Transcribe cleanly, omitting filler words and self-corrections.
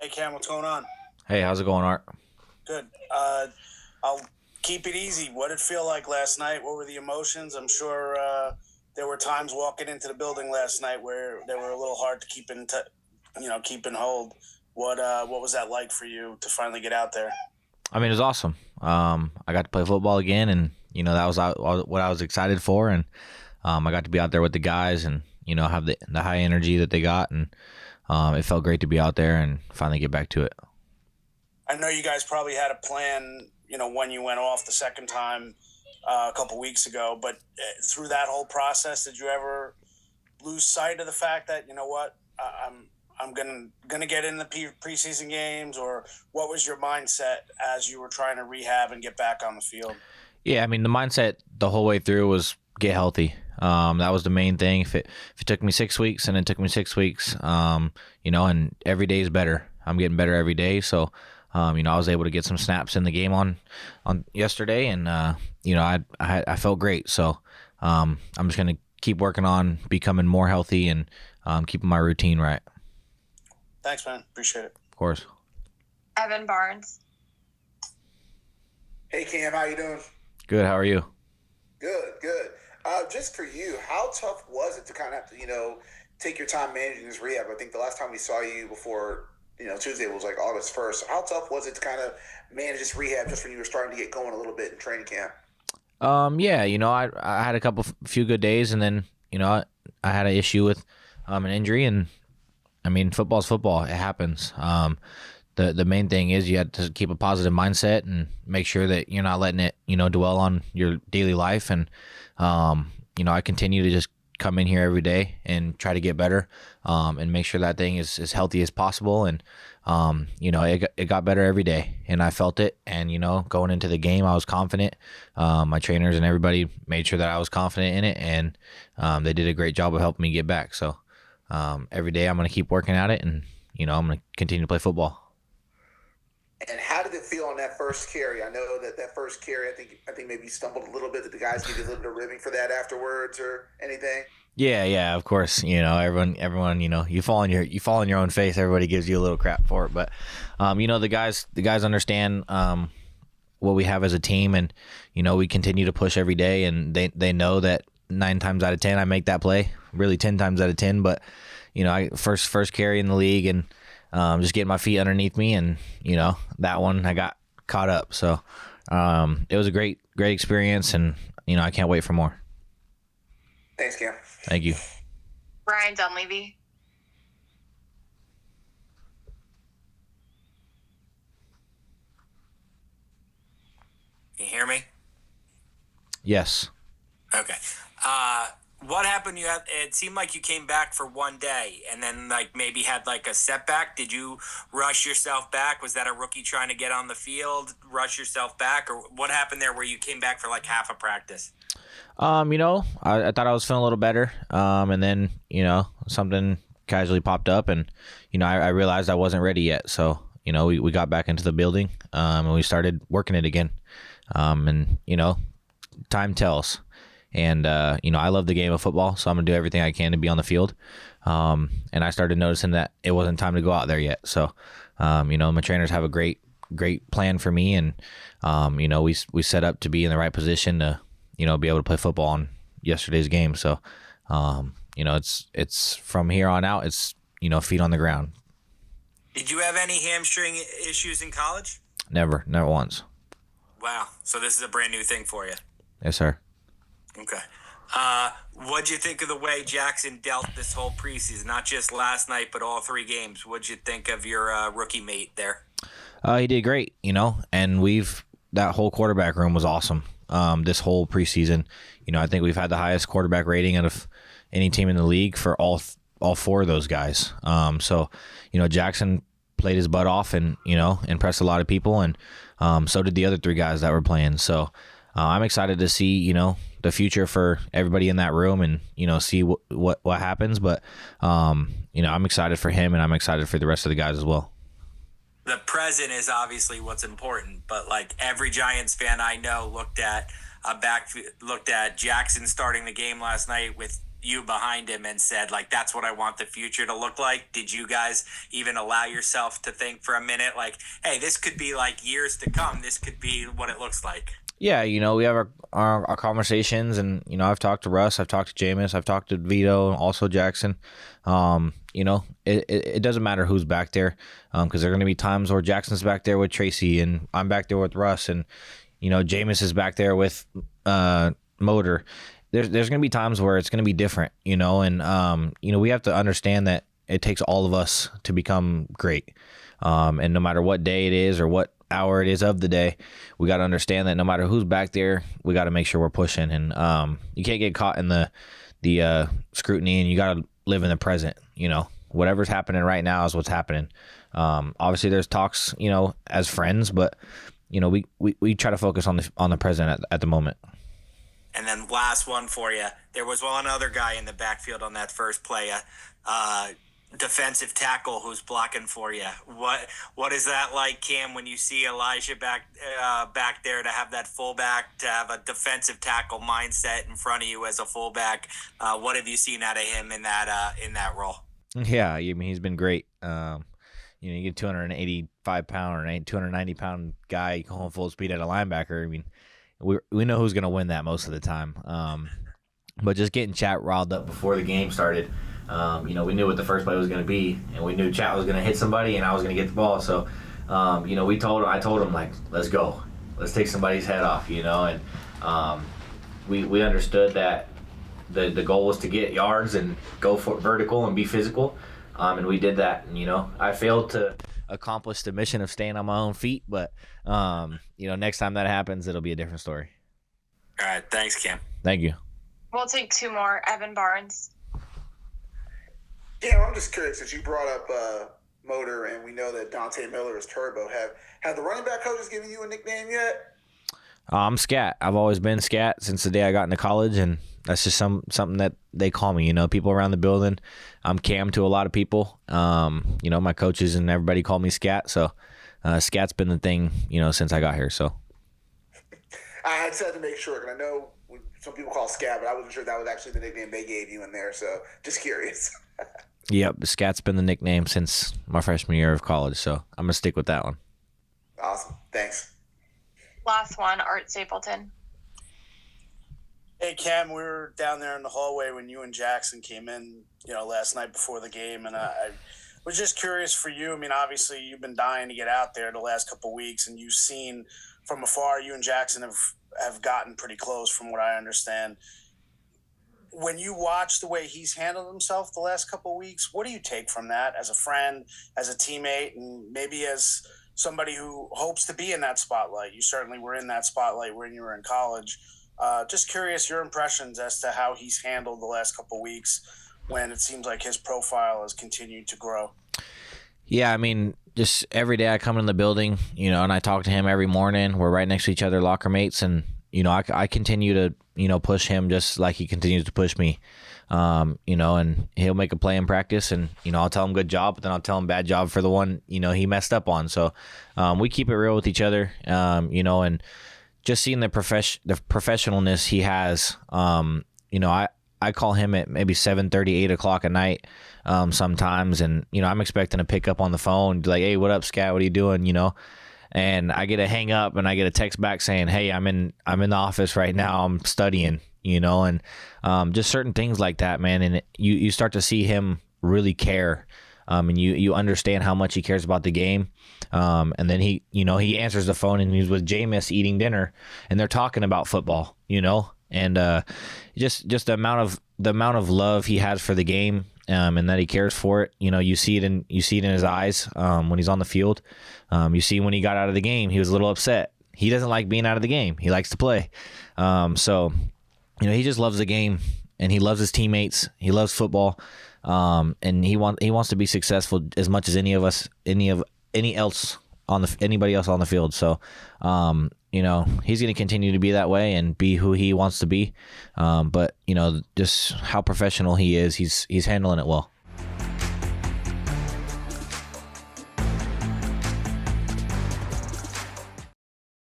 Cam, what's going on? Hey, how's it going, Art? Good. I'll keep it easy. What did it feel like last night? What were the emotions? I'm sure there were times walking into the building last night where they were a little hard to keep in hold. What was that like for you to finally get out there? I mean, it was awesome. I got to play football again, and that was what I was excited for. And I got to be out there with the guys, and have the high energy that they got, and it felt great to be out there and finally get back to it. I know you guys probably had a plan, when you went off the second time a couple weeks ago, but through that whole process, did you ever lose sight of the fact that, I'm gonna get in the preseason games, or what was your mindset as you were trying to rehab and get back on the field? Yeah, I mean, the mindset the whole way through was get healthy. That was the main thing. If it took me 6 weeks, and it took me 6 weeks, and every day is better. I'm getting better every day, so I was able to get some snaps in the game on yesterday, and I felt great. So I'm just gonna keep working on becoming more healthy and keeping my routine right. Thanks, man. Appreciate it. Of course. Evan Barnes. Hey, Cam, how you doing? Good. How are you? Good. Just for you, how tough was it to kind of have to, take your time managing this rehab? I think the last time we saw you before, Tuesday was like August 1st. How tough was it to kind of manage this rehab just when you were starting to get going a little bit in training camp? Yeah, I had few good days, and then, I had an issue with an injury, and I mean, football's football. It happens. The main thing is you have to keep a positive mindset and make sure that you're not letting it, dwell on your daily life. And, I continue to just come in here every day and try to get better, and make sure that thing is as healthy as possible. And, it got better every day, and I felt it. And, going into the game, I was confident. My trainers and everybody made sure that I was confident in it, and they did a great job of helping me get back. So every day I'm going to keep working at it, and, I'm going to continue to play football. And how did it feel on that first carry? I know that first carry, I think maybe you stumbled a little bit. Did the guys give you a little bit of ribbing for that afterwards or anything? Yeah, of course. Everyone, you fall on your own face. Everybody gives you a little crap for it, but the guys understand what we have as a team, and we continue to push every day, and they know that 9 times out of 10 I make that play, really 10 times out of 10. But I first carry in the league, and just getting my feet underneath me, and that one I got caught up. So it was a great experience, and I can't wait for more. Thanks, Cam. Thank you. Ryan Dunleavy. Can you hear me? Yes. Okay. What happened? It seemed like you came back for one day and then maybe had a setback. Did you rush yourself back? Was that a rookie trying to get on the field, rush yourself back, or what happened there where you came back for half a practice? I thought I was feeling a little better, and then something casually popped up, and I realized I wasn't ready yet. So we got back into the building, and we started working it again, and time tells. And, I love the game of football, so I'm going to do everything I can to be on the field. And I started noticing that it wasn't time to go out there yet. So, my trainers have a great plan for me. And, we set up to be in the right position to, be able to play football on yesterday's game. So, it's from here on out, it's, feet on the ground. Did you have any hamstring issues in college? Never once. Wow. So this is a brand new thing for you. Yes, sir. Okay. What'd you think of the way Jackson dealt this whole preseason? Not just last night, but all 3 games. What'd you think of your rookie mate there? He did great, and that whole quarterback room was awesome. This whole preseason, I think we've had the highest quarterback rating out of any team in the league for all 4 of those guys. So, Jackson played his butt off and, impressed a lot of people, and so did the other 3 guys that were playing. So I'm excited to see, the future for everybody in that room, and see what happens. But I'm excited for him, and I'm excited for the rest of the guys as well. The present is obviously what's important, but every Giants fan I know looked at Jackson starting the game last night with you behind him and said, like, that's what I want the future to look like? Did you guys even allow yourself to think for a minute, like, hey, this could be like years to come, this could be what it looks like? Yeah, we have our conversations, and I've talked to Russ, I've talked to Jameis, I've talked to Vito, also Jackson. It doesn't matter who's back there, because there are going to be times where Jackson's back there with Tracy, and I'm back there with Russ, and Jameis is back there with Motor. There's going to be times where it's going to be different, and we have to understand that it takes all of us to become great, and no matter what day it is or what hour it is of the day, we got to understand that no matter who's back there, we got to make sure we're pushing, and you can't get caught in the scrutiny, and you got to live in the present. Whatever's happening right now is what's happening. Obviously there's talks, as friends, but we try to focus on the present at the moment. And then last one for you. There was one other guy in the backfield on that first play, defensive tackle who's blocking for you. What is that like, Cam, when you see Elijah back there, to have that fullback, to have a defensive tackle mindset in front of you as a fullback? What have you seen out of him in that role? Yeah, I mean, he's been great. You get 285-pound or 290-pound guy going full speed at a linebacker. I mean, we know who's going to win that most of the time. But just getting Chat riled up before the game started, we knew what the first play was going to be, and we knew Chat was going to hit somebody, and I was going to get the ball. So, I told him, like, let's go, let's take somebody's head off, and we understood that the goal was to get yards and go for vertical and be physical, and we did that. And I failed to accomplish the mission of staying on my own feet, but next time that happens, it'll be a different story. All right, thanks, Cam. Thank you. We'll take two more. Evan Barnes. Yeah, I'm just curious, since you brought up Motor, and we know that Dante Miller is Turbo. Have the running back coaches given you a nickname yet? I'm Scat. I've always been Scat since the day I got into college, and that's just something that they call me. People around the building, I'm Cam to a lot of people. My coaches and everybody call me Scat. So Scat's been the thing, since I got here. So I had said to make sure, because I know some people call Scat, but I wasn't sure that was actually the nickname they gave you in there. So just curious. Yep, Scat's been the nickname since my freshman year of college. So I'm gonna stick with that one. Awesome. Thanks. Last one, Art Stapleton. Hey, Cam, we were down there in the hallway when you and Jackson came in, last night before the game, and I was just curious for you. I mean, obviously, you've been dying to get out there the last couple of weeks, and you've seen from afar, you and Jackson have gotten pretty close from what I understand. When you watch the way he's handled himself the last couple of weeks, what do you take from that as a friend, as a teammate, and maybe as somebody who hopes to be in that spotlight? You certainly were in that spotlight when you were in college. Just curious your impressions as to how he's handled the last couple of weeks when it seems like his profile has continued to grow. Yeah, I mean, just every day I come in the building, and I talk to him every morning. We're right next to each other, locker mates, and I continue to push him just like he continues to push me. And he'll make a play in practice, and I'll tell him good job, but then I'll tell him bad job for the one he messed up on. So we keep it real with each other, and just seeing the professionalness he has. I call him at maybe 7:30, 8 o'clock at night sometimes, and I'm expecting to pick up on the phone, like, hey, what up, Scat? What are you doing? And I get a hang up, and I get a text back saying, hey, I'm in the office right now, I'm studying, and just certain things like that, man. And you start to see him really care, and you understand how much he cares about the game. And then he answers the phone, and he's with Jameis eating dinner, and they're talking about football, and just the amount of love he has for the game, and that he cares for it. You see it in his eyes when he's on the field. You see when he got out of the game, he was a little upset. He doesn't like being out of the game. He likes to play. So he just loves the game, and he loves his teammates. He loves football, and he wants to be successful as much as anybody else on the field. So he's going to continue to be that way and be who he wants to be. But just how professional he is, he's handling it well.